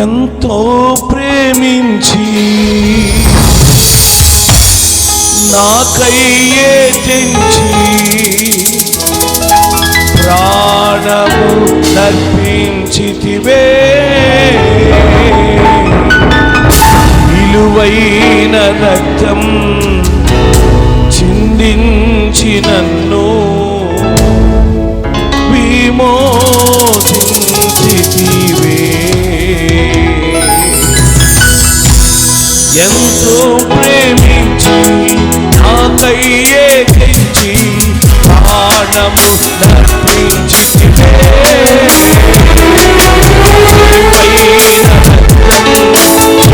ఎంతో ప్రేమించి నాకయ్యే తెంచి ప్రాణము నర్పించితివే, విలువైన రక్తం చిందించి నన్ను విమోచించితివే. ఎంతో ప్రేమించి నాకయ్యే తెంచి ప్రాణము నర్పించితివే, విలువైన రక్తం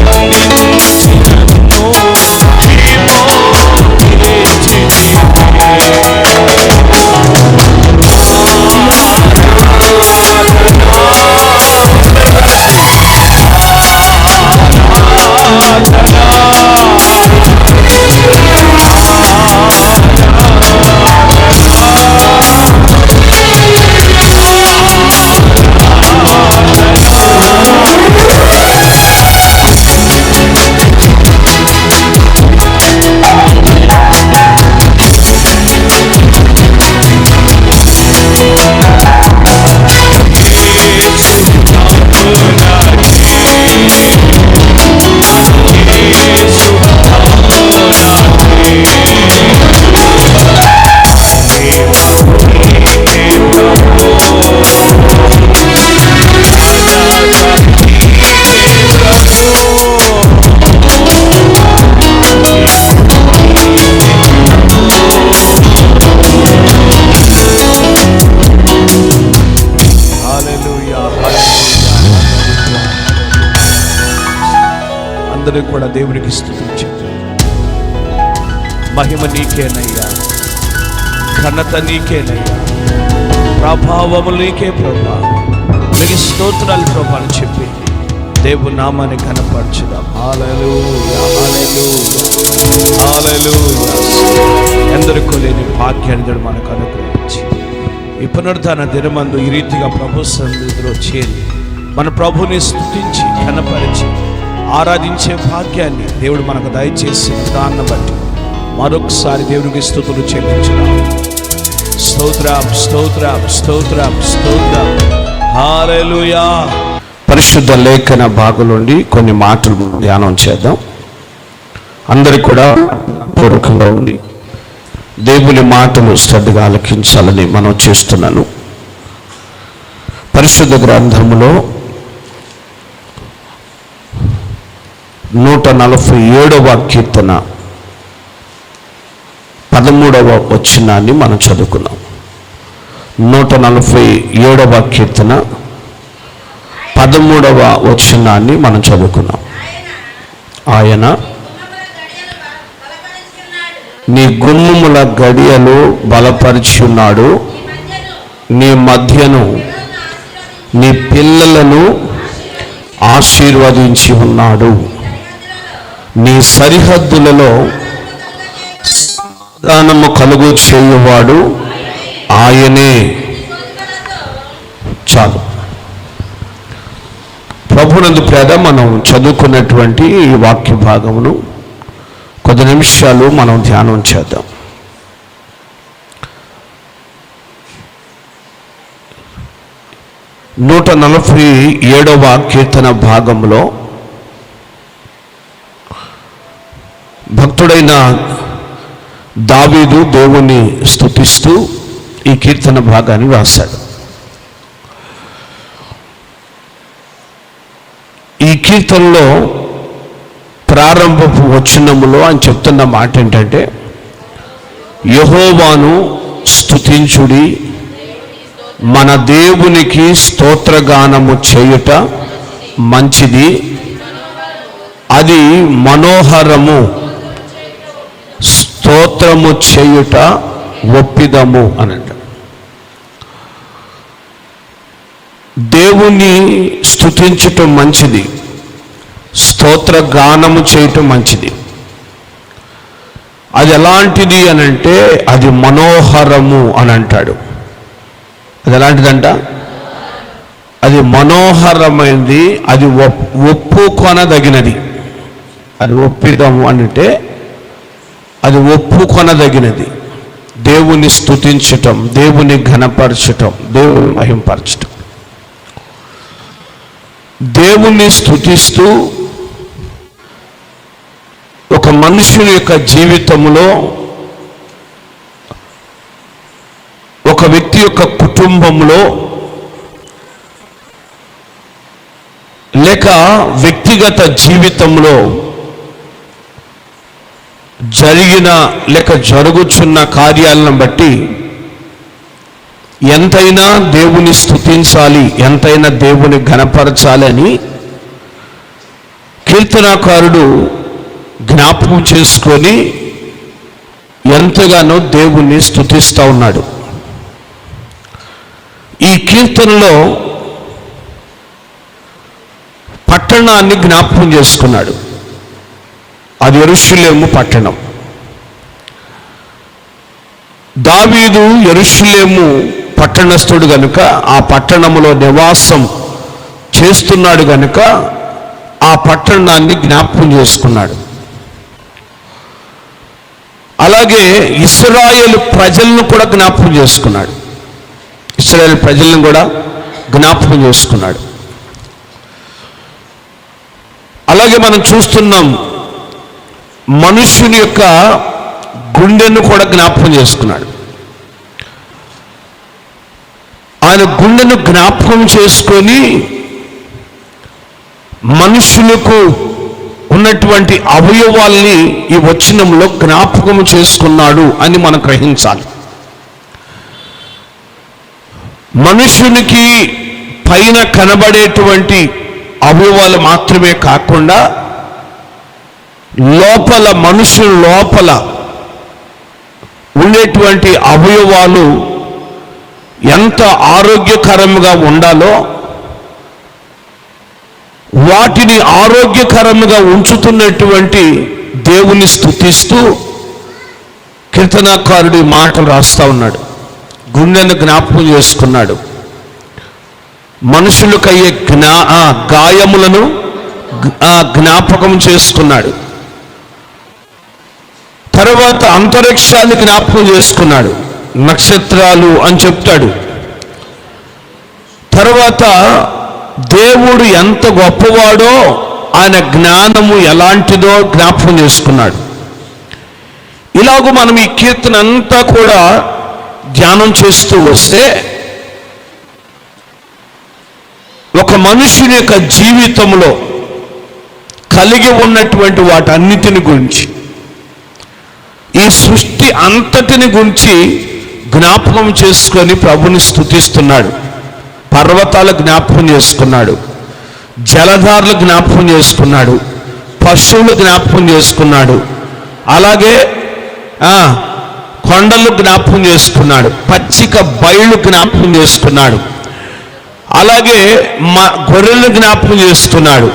చిందించి నన్ను కూడా దేవునికి స్తుతించండి. మహిమ నీకేనయ్యా, ఘనత నీకేనయ్యా, ప్రభావము నీకే ప్రభా. మీకు స్తోత్రాలు ప్రభా అని చెప్పి దేవుని నామాన్ని ఘనపరచుదాం. హల్లెలూయా, హల్లెలూయా, హల్లెలూయా. ఎందరికో లేని భాగ్యాన్ని మనకు అనుగ్రహించి ఈ పునరుద్ధాన దినమందు ఈ రీతిగా ప్రభు సన్నిధిలో చేరి మన ప్రభుని స్తుతించి ఘనపరిచి ఆరాధించే భాగ్యాన్ని దేవుడు మనకు దయచేసిన దాన్ని బట్టి మరొకసారి దేవునికి స్తుతులు చెల్లించుదాం. స్తోత్రం, స్తోత్రం, స్తోత్రం, స్తోత్రం. హల్లెలూయా. పరిశుద్ధ లేఖన భాగం నుండి కొన్ని మాటలు ధ్యానం చేద్దాం. అందరికీ కూడా పూర్వకంగా ఉంది దేవుని మాటలు శ్రద్ధగా ఆలకించాలని మనం చేస్తున్నాను. పరిశుద్ధ గ్రంథములో 147వ కీర్తన 13వ వచనాన్ని మనం చదువుకున్నాం. 147వ కీర్తన 13వ వచనాన్ని మనం చదువుకున్నాం. ఆయన నీ గుమ్మముల గడియలు బలపరిచి ఉన్నాడు, నీ మధ్యను నీ పిల్లలను ఆశీర్వదించి ఉన్నాడు, నీ సరిహద్దులలో సమాధానము కలుగు చేయువాడు ఆయనే. చాలు. ప్రభునందు ప్రేద మనం చదువుకున్నటువంటి ఈ వాక్య భాగమును కొద్ది నిమిషాలు మనం ధ్యానం చేద్దాం. నూట 147వ కీర్తన భాగంలో భక్తుడైన దావీదు దేవుని స్తుతిస్తూ ఈ కీర్తన భాగాన్ని రాశాడు. ఈ కీర్తనలో ప్రారంభపు వచనములో ఆయన చెప్తున్న మాట ఏంటంటే, యెహోవాను స్తుతించుడి, మన దేవునికి స్తోత్రగానము చేయుట మంచిది, అది మనోహరము, స్తోత్రము చేయుట ఒప్పిదము అని అంట. దేవుని స్తుతించటం మంచిది, స్తోత్ర గానము చేయటం మంచిది. అది ఎలాంటిది అని అంటే అది మనోహరము అని అంటాడు. అది ఎలాంటిదంట? అది మనోహరమైనది, అది ఒప్పుకొనదగినది. అది ఒప్పిదాము అంటే అది ఒప్పుకొనదగినది. దేవుని స్తుతించటం, దేవుని ఘనపరచటం, దేవుని మహింపరచటం. దేవుణ్ణి స్తుతిస్తూ ఒక మనుషుని యొక్క జీవితంలో, ఒక వ్యక్తి యొక్క కుటుంబంలో, లేక వ్యక్తిగత జీవితంలో జరిగిన లేక జరుగుచున్న కార్యాలను బట్టి ఎంతైనా దేవుని స్తుతించాలి, ఎంతైనా దేవుని ఘనపరచాలి అని కీర్తనాకారుడు జ్ఞాపకం చేసుకొని ఎంతగానో దేవుణ్ణి స్తుతిస్తూ ఉన్నాడు. ఈ కీర్తనలో పట్టణాన్ని జ్ఞాపకం చేసుకున్నాడు. అది యెరూషలేము పట్టణం. దావీదు యెరూషలేము పట్టణస్థుడు గనుక, ఆ పట్టణములో నివాసం చేస్తున్నాడు గనుక ఆ పట్టణాన్ని జ్ఞాపకం చేసుకున్నాడు. అలాగే ఇశ్రాయేలు ప్రజలను కూడా జ్ఞాపకం చేసుకున్నాడు. ఇశ్రాయేలు ప్రజలను కూడా జ్ఞాపకం చేసుకున్నాడు. అలాగే మనం చూస్తున్నాం, మనుష్యుని యొక్క గుండెను కూడా జ్ఞాపకం చేసుకున్నాడు. ఆయన గుండెను జ్ఞాపకం చేసుకొని మనుషులకు ఉన్నటువంటి అవయవాల్ని ఈ వచనంలో జ్ఞాపకం చేసుకున్నాడు అని మనం గ్రహించాలి. మనుషునికి పైన కనబడేటువంటి అవయవాలు మాత్రమే కాకుండా లోపల, మనుషుల లోపల ఉండేటువంటి అవయవాలు ఎంత ఆరోగ్యకరంగా ఉండాలో వాటిని ఆరోగ్యకరంగా ఉంచుతున్నటువంటి దేవుని స్తుతిస్తూ కీర్తనాకారుడి మాటలు రాస్తా ఉన్నాడు. గుండెను జ్ఞాపకం చేసుకున్నాడు. మనుషులకయ్యే గాయములను జ్ఞాపకం చేసుకున్నాడు. తర్వాత అంతరిక్షాన్ని జ్ఞాపకం చేసుకున్నాడు. నక్షత్రాలు అని చెప్తాడు. తర్వాత దేవుడు ఎంత గొప్పవాడో, ఆయన జ్ఞానము ఎలాంటిదో జ్ఞాపకం చేసుకున్నాడు. ఇలాగ మనం ఈ కీర్తన అంతా కూడా ధ్యానం చేస్తూ వస్తే ఒక మనుషుని యొక్క జీవితంలో కలిగి ఉన్నటువంటి వాటన్నిటిని గురించి, ఈ సృష్టి అంతటిని గురించి జ్ఞాపకం చేసుకొని ప్రభుని స్తుతిస్తున్నాడు. పర్వతాలు జ్ఞాపకం చేసుకున్నాడు, జలధారలు జ్ఞాపకం చేసుకున్నాడు, పశువులు జ్ఞాపకం చేసుకున్నాడు, అలాగే కొండలు జ్ఞాపకం చేసుకున్నాడు, పచ్చిక బయళ్ళు జ్ఞాపకం చేసుకున్నాడు, అలాగే గొర్రెలను జ్ఞాపకం చేసుకున్నాడు,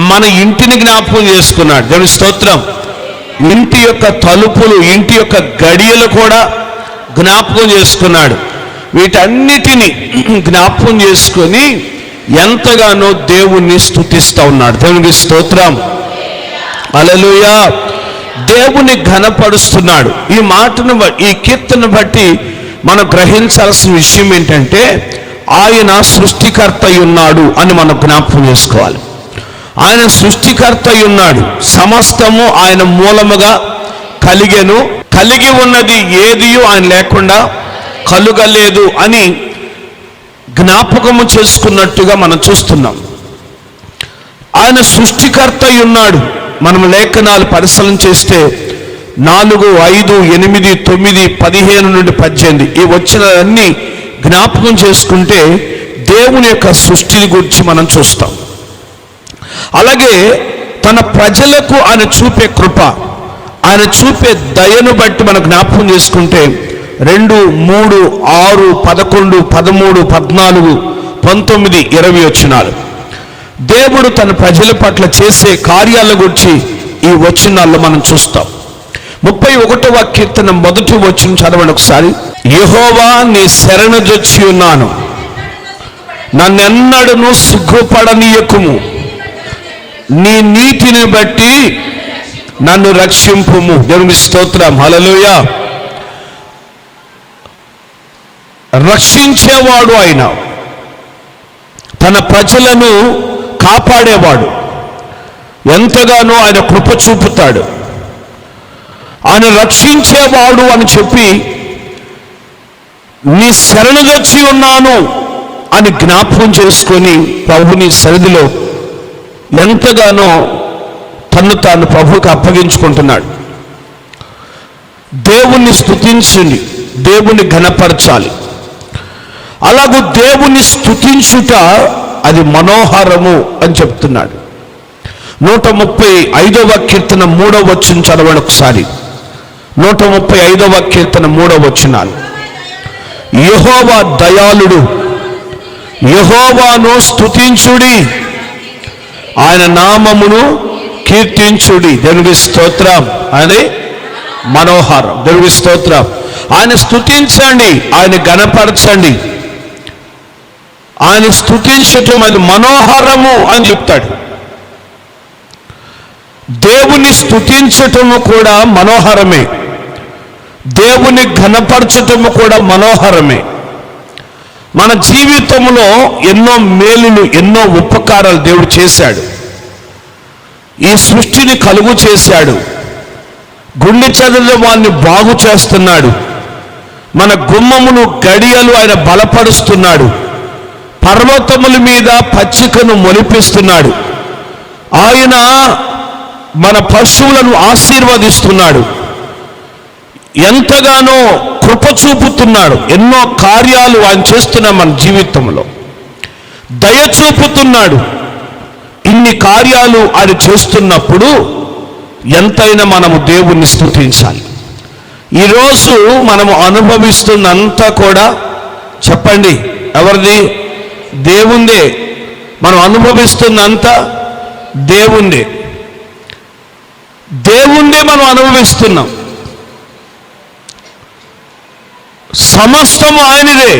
మన ఇంటిని జ్ఞాపకం చేసుకున్నాడు. దేవుని స్తోత్రం. ఇంటి యొక్క తలుపులు, ఇంటి యొక్క గడియలు కూడా జ్ఞాపకం చేసుకున్నాడు. వీటన్నిటిని జ్ఞాపకం చేసుకొని ఎంతగానో దేవుణ్ణి స్తుతిస్తూ ఉన్నాడు. దేవునికి స్తోత్రం. హల్లెలూయా. దేవుని ఘనపరుస్తున్నాడు. ఈ మాటను, ఈ కీర్తన బట్టి మనం గ్రహించాల్సిన విషయం ఏంటంటే, ఆయన సృష్టికర్త ఉన్నాడు అని మనం జ్ఞాపకం చేసుకోవాలి. ఆయన సృష్టికర్త ఉన్నాడు. సమస్తము ఆయన మూలముగా కలిగెను, కలిగి ఉన్నది ఏది ఆయన లేకుండా కలుగలేదు అని జ్ఞాపకము చేసుకున్నట్టుగా మనం చూస్తున్నాం. ఆయన సృష్టికర్త ఉన్నాడు. మనం లేఖనాలు పరిశీలన చేస్తే 4, 5, 8, 9, 15 నుండి 18 ఈ వచ్చినవన్నీ జ్ఞాపకం చేసుకుంటే దేవుని యొక్క సృష్టిని గురించి మనం చూస్తాం. అలాగే తన ప్రజలకు ఆయన చూపే కృప, ఆయన చూపే దయను బట్టి మనం జ్ఞాపకం చేసుకుంటే 2, 3, 6, 11, 13, 14, 19, 20 వచనాలు దేవుడు తన ప్రజల పట్ల చేసే కార్యాల గురించి ఈ వచనాల్లో మనం చూస్తాం. 31వ కీర్తన 1వ వచనం చదవండి ఒకసారి. యెహోవా నీ శరణు జొచ్చి ఉన్నాను, నన్నెన్నడను సిగ్గుపడనీయకుము, నీ నీతిని బట్టి నన్ను రక్షింపుము. దేవునికి స్తోత్రం. హల్లెలూయా. రక్షించేవాడు ఆయన, తన ప్రజలను కాపాడేవాడు. ఎంతగానో ఆయన కృప చూపుతాడు. ఆయన రక్షించేవాడు అని చెప్పి నీ శరణుదొచ్చి ఉన్నాను అని జ్ఞాపకం చేసుకొని ప్రభుని సన్నిధిలో ఎంతగానో తన్ను తాను ప్రభువుకి అప్పగించుకుంటున్నాడు. దేవుణ్ణి స్తుతించండి, దేవుణ్ణి ఘనపరచాలి. అలాగూ దేవుణ్ణి స్తుతించుట అది మనోహరము అని చెప్తున్నాడు. 135వ కీర్తన 3వ వచనం చదవండి ఒకసారి. 135వ కీర్తన 3వ వచనాలు. యెహోవా దయాళుడు, యెహోవాను స్తుతించుడి, ఆయన నామమును కీర్తించుడి. దేవునికి స్తోత్రం. అని మనోహరం. దేవునికి స్తోత్రం. ఆయన స్తుతించండి, ఆయన ఘనపరచండి. ఆయన స్తుతించటం అది మనోహరము అని చెప్తాడు. దేవుని స్తుతించటము కూడా మనోహరమే, దేవుని ఘనపరచటము కూడా మనోహరమే. మన జీవితంలో ఎన్నో మేలులు, ఎన్నో ఉపకారాలు దేవుడు చేశాడు. ఈ సృష్టిని కలుగు చేశాడు. గుండె చెదల వారిని బాగు చేస్తున్నాడు. మన గుమ్మమును గడియలు ఆయన బలపరుస్తున్నాడు. పర్వతముల మీద పచ్చికను మొలిపిస్తున్నాడు. ఆయన మన పశువులను ఆశీర్వదిస్తున్నాడు. ఎంతగానో కృప చూపుతున్నాడు. ఎన్నో కార్యాలు ఆయన చేస్తున్నాం మన జీవితంలో. దయ చూపుతున్నాడు. ఇన్ని కార్యాలు ఆయన చేస్తున్నప్పుడు ఎంతైనా మనము దేవుణ్ణి స్తుతించాలి. ఈరోజు మనము అనుభవిస్తున్నంతా కూడా చెప్పండి ఎవరిది? దేవుందే. మనం అనుభవిస్తున్నంత దేవుందే. దేవుందే మనం అనుభవిస్తున్నాం. సమస్తము ఆయనదే.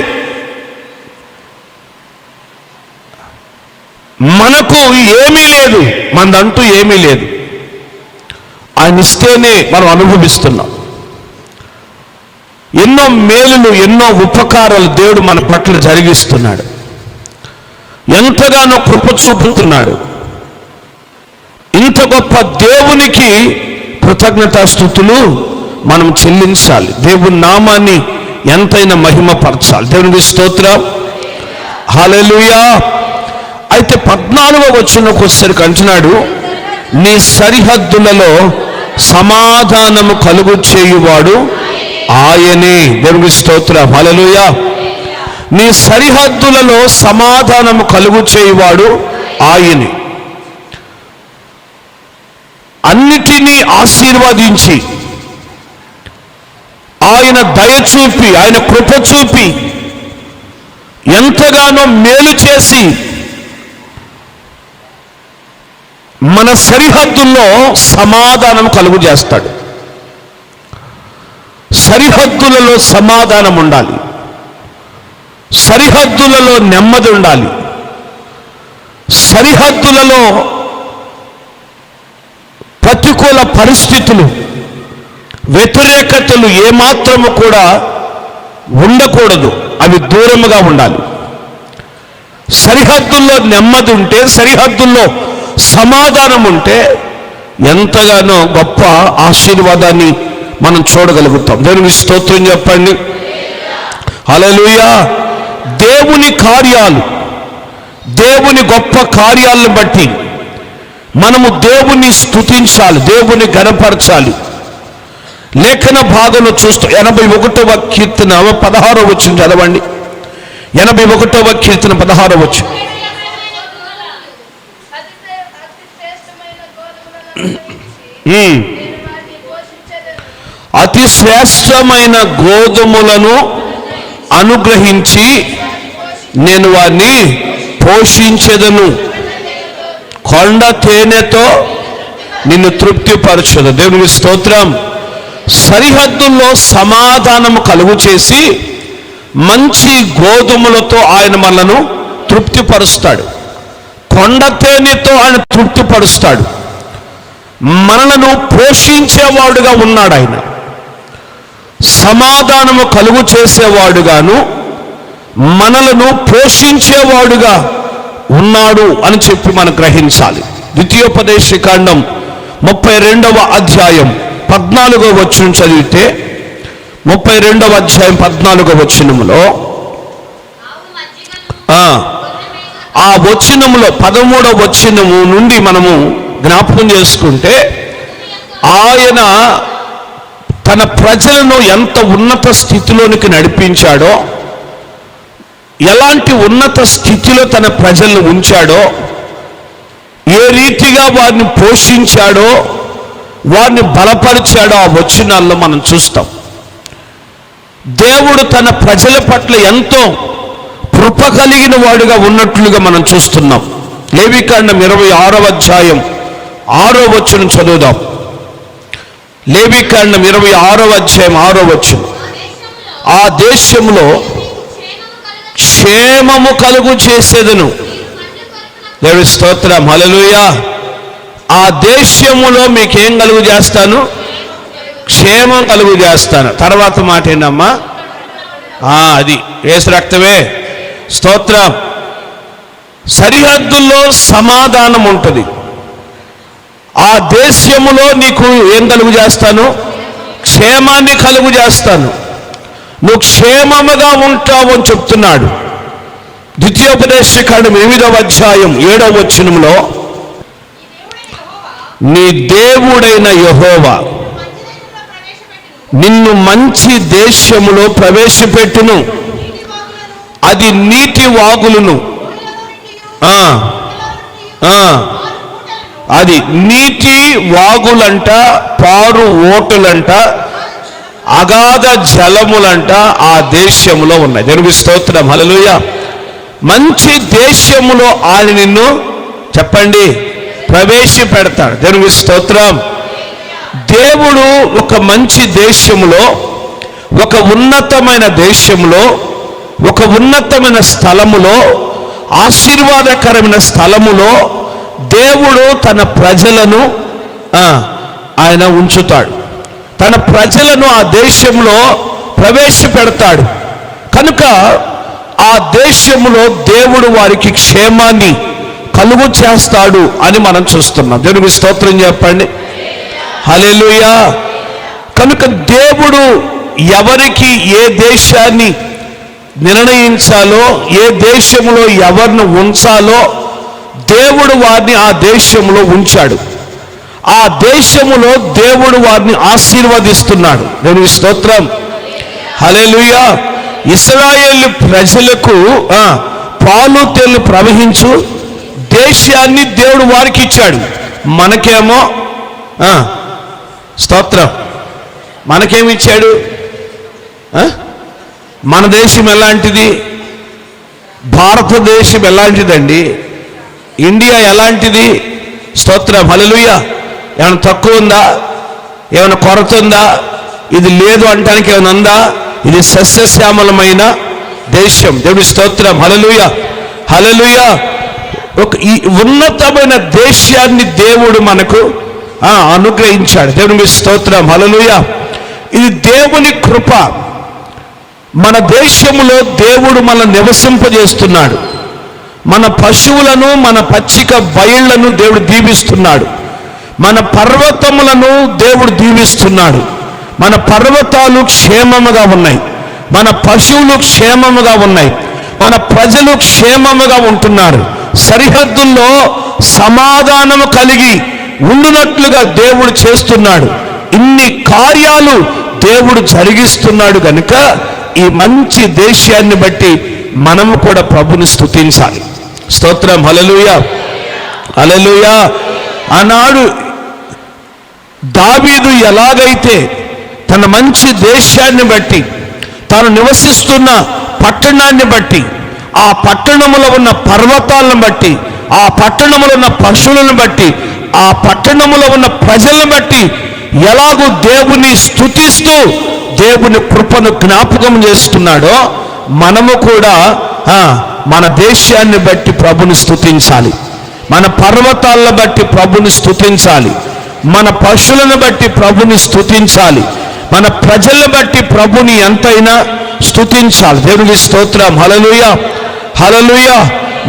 మనకు ఏమీ లేదు, మనదంటూ ఏమీ లేదు. ఆయన ఇస్తేనే మనం అనుభవిస్తున్నాం. ఎన్నో మేలులు, ఎన్నో ఉపకారాలు దేవుడు మన పట్ల జరిగిస్తున్నాడు. ఎంతగానో కృప చూపుతున్నాడు. ఇంత గొప్ప దేవునికి కృతజ్ఞతాస్తుతులు మనం చెల్లించాలి. దేవుని నామాన్ని ఎంతైనా మహిమపరచాలి. దేవునికి స్తోత్రం. హల్లెలూయా. అయితే 14వ వచనంకి వచ్చేసరికి అంటున్నాడు, నీ సరిహద్దులలో సమాధానము కలుగు చేయువాడు ఆయనే. దేవునికి స్తోత్రం. హల్లెలూయా. నీ సరిహద్దులలో సమాధానము కలుగు చేయువాడు ఆయనే. అన్నిటినీ ఆశీర్వదించి, ఆయన దయ చూపి, ఆయన కృప చూపి, ఎంతగానో మేలు చేసి మన సరిహద్దుల్లో సమాధానం కలుగు చేస్తాడు. సరిహద్దులలో సమాధానం ఉండాలి. సరిహద్దులలో నెమ్మది ఉండాలి. సరిహద్దులలో ప్రతికూల పరిస్థితులు, వ్యతిరేకతలు ఏమాత్రము కూడా ఉండకూడదు. అవి దూరముగా ఉండాలి. సరిహద్దుల్లో నెమ్మది ఉంటే, సరిహద్దుల్లో సమాధానం ఉంటే ఎంతగానో గొప్ప ఆశీర్వాదాన్ని మనం చూడగలుగుతాం. దేవునికి స్తోత్రం చెప్పండి. హల్లెలూయా. దేవుని కార్యాలు, దేవుని గొప్ప కార్యాలను బట్టి మనము దేవుని స్తుతించాలి, దేవుని ఘనపరచాలి. లేఖన భాగంలో చూస్తూ 81వ కీర్తన 16వ వచనం చదవండి. 81వ కీర్తన 16వ వచనం. అతి శ్రేష్టమైన గోధుమలను అనుగ్రహించి నేను వారిని పోషించెదను, కొండ తేనెతో నిన్ను తృప్తిపరచదు. దేవునికి స్తోత్రం. సరిహద్దుల్లో సమాధానము కలుగు చేసి మంచి గోధుమలతో ఆయన మనలను తృప్తిపరుస్తాడు. కొండ తేనెతో ఆయన తృప్తిపరుస్తాడు. మనలను పోషించేవాడుగా ఉన్నాడు. ఆయన సమాధానము కలుగు చేసేవాడుగాను మనలను పోషించేవాడుగా ఉన్నాడు అని చెప్పి మనం గ్రహించాలి. ద్వితీయోపదేశకాండం 32వ అధ్యాయం 14వ వచనం చదివితే 32వ అధ్యాయం 14వ వచనములో ఆ వచనములో 13వ వచనము నుండి మనము జ్ఞాపకం చేసుకుంటే ఆయన తన ప్రజలను ఎంత ఉన్నత స్థితిలోనికి నడిపించాడో, ఎలాంటి ఉన్నత స్థితిలో తన ప్రజలను ఉంచాడో, ఏ రీతిగా వారిని పోషించాడో, వారిని బలపరిచాడో ఆ వచనాల్లో మనం చూస్తాం. దేవుడు తన ప్రజల పట్ల ఎంతో కృప కలిగిన వాడుగా ఉన్నట్లుగా మనం చూస్తున్నాం. లేవికాండం 26వ అధ్యాయం 6వ వచనం చదువుదాం. లేవికాండం 26వ అధ్యాయం 6వ వచనం. ఆ దేశంలో క్షేమము కలుగు చేసేదను. దేవుని స్తోత్రం, హల్లెలూయా. ఆ దేశములో మీకేం కలుగు చేస్తాను? క్షేమం కలుగు చేస్తాను. తర్వాత మాట ఏంటమ్మా? అది యేసు రక్తమే. స్తోత్రం. సరిహద్దుల్లో సమాధానం ఉంటుంది. ఆ దేశములో నీకు ఏం కలుగు చేస్తాను? క్షేమాన్ని కలుగు చేస్తాను. నువ్వు క్షేమముగా ఉంటావు అని చెప్తున్నాడు. ద్వితీయోపదేశకాండం 8వ అధ్యాయం 7వ వచనంలో నీ దేవుడైన యెహోవా నిన్ను మంచి దేశములో ప్రవేశపెట్టును, అది నీటి వాగులను, అది నీటి వాగులంట, పారు ఓటులంట, అగాధ జలములంట ఆ దేశములో ఉన్నాయి. దేవునికి స్తోత్రం, హల్లెలూయా. మంచి దేశములో ఆయన నిన్ను చెప్పండి ప్రవేశపెడతాడు. దేవునికి స్తోత్రం. దేవుడు ఒక మంచి దేశములో, ఒక ఉన్నతమైన దేశములో, ఒక ఉన్నతమైన స్థలములో, ఆశీర్వాదకరమైన స్థలములో దేవుడు తన ప్రజలను ఆయన ఉంచుతాడు. తన ప్రజలను ఆ దేశంలో ప్రవేశపెడతాడు. కనుక ఆ దేశంలో దేవుడు వారికి క్షేమాన్ని కలుగు చేస్తాడు అని మనం చూస్తున్నాం. దేవునికి స్తోత్రం చెప్పండి, హల్లెలూయా. కనుక దేవుడు ఎవరికి ఏ దేశాన్ని నిర్ణయించాలో, ఏ దేశంలో ఎవరిని ఉంచాలో దేవుడు వారిని ఆ దేశంలో ఉంచాడు. ఆ దేశములో దేవుడు వారిని ఆశీర్వదిస్తున్నాడు. దేవునికి స్తోత్రం, హల్లెలూయా. ఇశ్రాయేలు ప్రజలకు పాలు తేళ్లు ప్రవహించు దేశాన్ని దేవుడు వారికి ఇచ్చాడు. మనకేమో స్తోత్రం, మనకేమి ఇచ్చాడు? మన దేశం ఎలాంటిది? భారతదేశం ఎలాంటిదండి? ఇండియా ఎలాంటిది? స్తోత్రం, హల్లెలూయా. ఏమైనా తక్కువ ఉందా? ఏమైనా కొరత ఉందా? ఇది లేదు అంటానికి ఏమైనా ఉందా? ఇది సస్యశ్యామలమైన దేశం. దేవుని స్తోత్రం, హల్లెలూయా, హల్లెలూయా. ఈ ఉన్నతమైన దేశాన్ని దేవుడు మనకు అనుగ్రహించాడు. దేవునికి స్తోత్రం, హల్లెలూయా. ఇది దేవుని కృప. మన దేశంలో దేవుడు మనల్ని నివసింపజేస్తున్నాడు. మన పశువులను, మన పచ్చిక బయళ్లను దేవుడు దీవిస్తున్నాడు. మన పర్వతములను దేవుడు దీవిస్తున్నాడు. మన పర్వతాలు క్షేమముగా ఉన్నాయి, మన పశువులు క్షేమముగా ఉన్నాయి, మన ప్రజలు క్షేమముగా ఉంటున్నారు. సరిహద్దుల్లో సమాధానము కలిగి ఉండునట్లుగా దేవుడు చేస్తున్నాడు. ఇన్ని కార్యాలు దేవుడు జరిగిస్తున్నాడు కనుక ఈ మంచి దేశాన్ని బట్టి మనము కూడా ప్రభుని స్తుతించాలి. స్తోత్రం, హల్లెలూయా, హల్లెలూయా. ఆనాడు దావీదు ఎలాగైతే తన మంచి దేశాన్ని బట్టి, తాను నివసిస్తున్న పట్టణాన్ని బట్టి, ఆ పట్టణములో ఉన్న పర్వతాలను బట్టి, ఆ పట్టణములో ఉన్న పశువులను బట్టి, ఆ పట్టణములో ఉన్న ప్రజలను బట్టి ఎలాగూ దేవుని స్తుతిస్తూ దేవుని కృపను జ్ఞాపకం చేస్తున్నాడో మనము కూడా మన దేశాన్ని బట్టి ప్రభుని స్తుతించాలి, మన పర్వతాలను బట్టి ప్రభుని స్తుతించాలి, మన పశువులను బట్టి ప్రభుని స్తుతించాలి, మన ప్రజలను బట్టి ప్రభుని ఎంతైనా స్తుతించాలి. దేవునికి స్తోత్రం. హల్లెలూయా, హల్లెలూయా.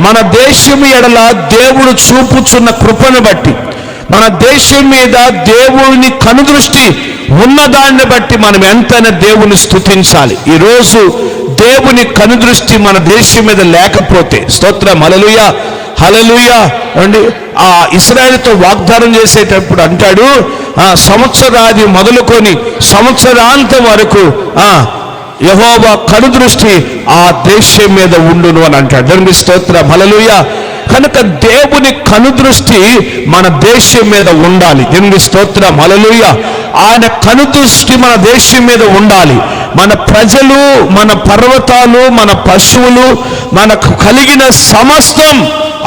మన దేశం ఎడల దేవుడు చూపుచున్న కృపను బట్టి, మన దేశం మీద దేవుని కనుదృష్టి ఉన్నదాన్ని బట్టి మనం ఎంతైనా దేవుని స్తుతించాలి. ఈరోజు దేవుని కనుదృష్టి మన దేశం మీద లేకపోతే, స్తోత్రం, హల్లెలూయా, హల్లెలూయా అండి. ఆ ఇశ్రాయేలుతో వాగ్దానం చేసేటప్పుడు అంటాడు, సంవత్సరాది మొదలుకొని సంవత్సరాంతం వరకు యెహోవా కనుదృష్టి ఆ దేశం మీద ఉండును అని అంటాడు. దేవునికి స్తోత్రం, హల్లెలూయా. కనుక దేవుని కనుదృష్టి మన దేశం మీద ఉండాలి. దేవునికి స్తోత్రం, హల్లెలూయా. ఆయన కనుదృష్టి మన దేశం మీద ఉండాలి. మన ప్రజలు, మన పర్వతాలు, మన పశువులు, మనకు కలిగిన సమస్తం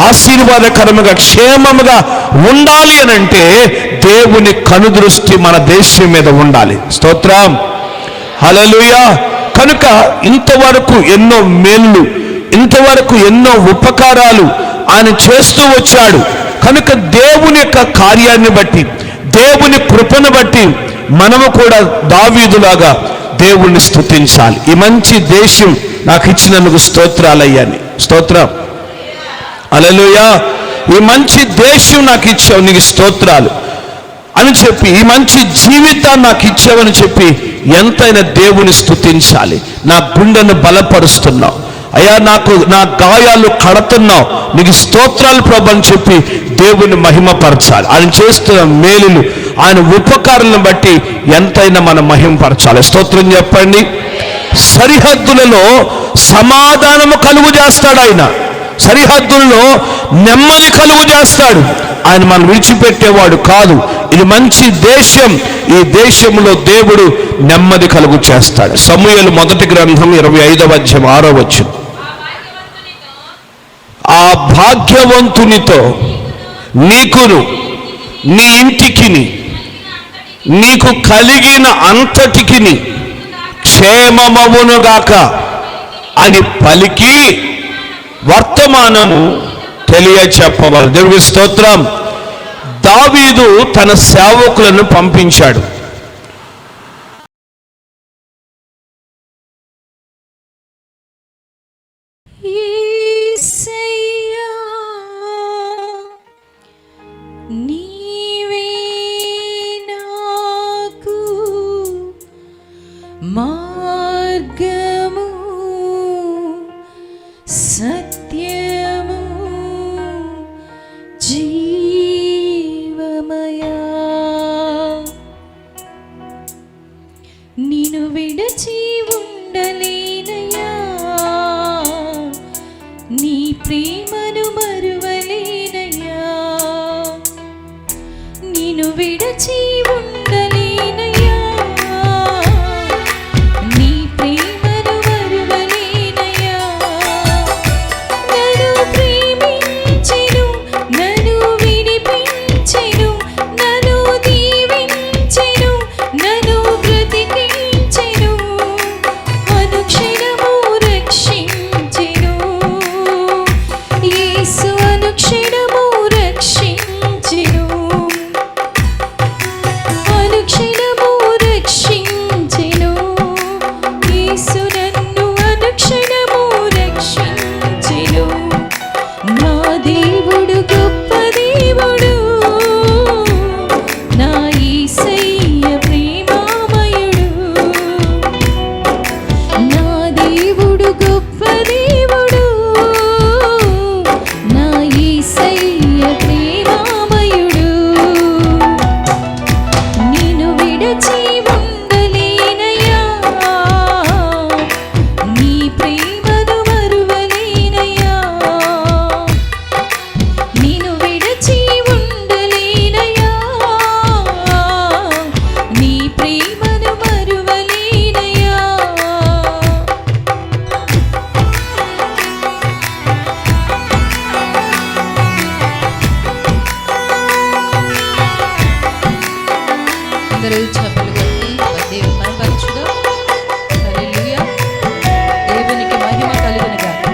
ఆశీర్వాదకరముగా క్షేమముగా ఉండాలి అని అంటే దేవుని కనుదృష్టి మన దేశం మీద ఉండాలి. స్తోత్రం, హల్లెలూయా. కనుక ఇంతవరకు ఎన్నో మేళ్ళు, ఇంతవరకు ఎన్నో ఉపకారాలు ఆయన చేస్తూ వచ్చాడు. కనుక దేవుని యొక్క కార్యాన్ని బట్టి, దేవుని కృపను బట్టి మనము కూడా దావీదులాగా దేవుణ్ణి స్తుతించాలి. ఈ మంచి దేశం నాకు ఇచ్చినందుకు స్తోత్రాలయ్యాని. స్తోత్రం, హల్లెలూయా. ఈ మంచి దేశం నాకు ఇచ్చావు, నీకు స్తోత్రాలు అని చెప్పి, ఈ మంచి జీవితాన్ని నాకు ఇచ్చావని చెప్పి ఎంతైనా దేవుని స్తుతించాలి. నా గుండెను బలపరుస్తున్నావు అయ్యా, నా గాయాలు కడుతున్నావు, నీకు స్తోత్రాలు ప్రభు అని చెప్పి దేవుని మహిమపరచాలి. ఆయన చేస్తున్న మేలులు, ఆయన ఉపకారాలను బట్టి ఎంతైనా మనం మహిమపరచాలి. స్తోత్రం చెప్పండి. సరిహద్దులలో సమాధానము కలుగు చేస్తాడు ఆయన, సరిహద్దుల్లో నెమ్మది కలుగు చేస్తాడు. ఆయన మనం విడిచిపెట్టేవాడు కాదు. ఇది మంచి దేశం, ఈ దేశంలో దేవుడు నెమ్మది కలుగు చేస్తాడు. సమూయేలు మొదటి గ్రంథం 25వ అధ్యాయం 6వ వచనం. ఆ భాగ్యవంతునితో నీకును నీ ఇంటికిని నీకు కలిగిన అంతటికిని క్షేమమవునుగాక అని పలికి వర్తమానము తెలియచెప్పవాలి. దేవుని స్తోత్రం. దావీదు తన సేవకులను పంపించాడు. నీవే నాకు మార్గము సత్యము జీవమయా, నిన్ను విడచి ఉండలేనయ్యా, నీ ప్రేమను మరువలేనయ్యా, నిన్ను విడచి ఉండలేనయ్యా, నీ ప్రేమను మరువలేనయ్యా. నన్ను ప్రేమించెను, నన్ను విడిపించెను, నన్ను దీవించెను, నన్ను బ్రతికించెను, అనుక్షణము రక్షించెను. యేసు అనుక్షణము రక్షించెను, అనుక్షణము రక్షించెను. యేసు నన్ను అనుక్షణము రక్షించెను. నా దేవుడు గొప్ప దేవుడు, నా యేసయ్య ప్రేమామయుడు. నా దేవుడు గొప్ప దేవుడు, నా యేసయ్య ప్రేమామయుడు. నిన్ను విడచి ఉండలేనయ్యా, నీ ప్రేమను మరువలేనయ్యా, నిన్ను విడచి ఉండలేనయ్యా, నీ ప్రేమను మరువలేనయ్యా. అందరూ చప్పట్లు కొట్టి దేవుని మహిమపరచుదాం. హల్లెలూయా. దేవునికి మహిమ కలుగునుగాక.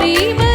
ప్రేమ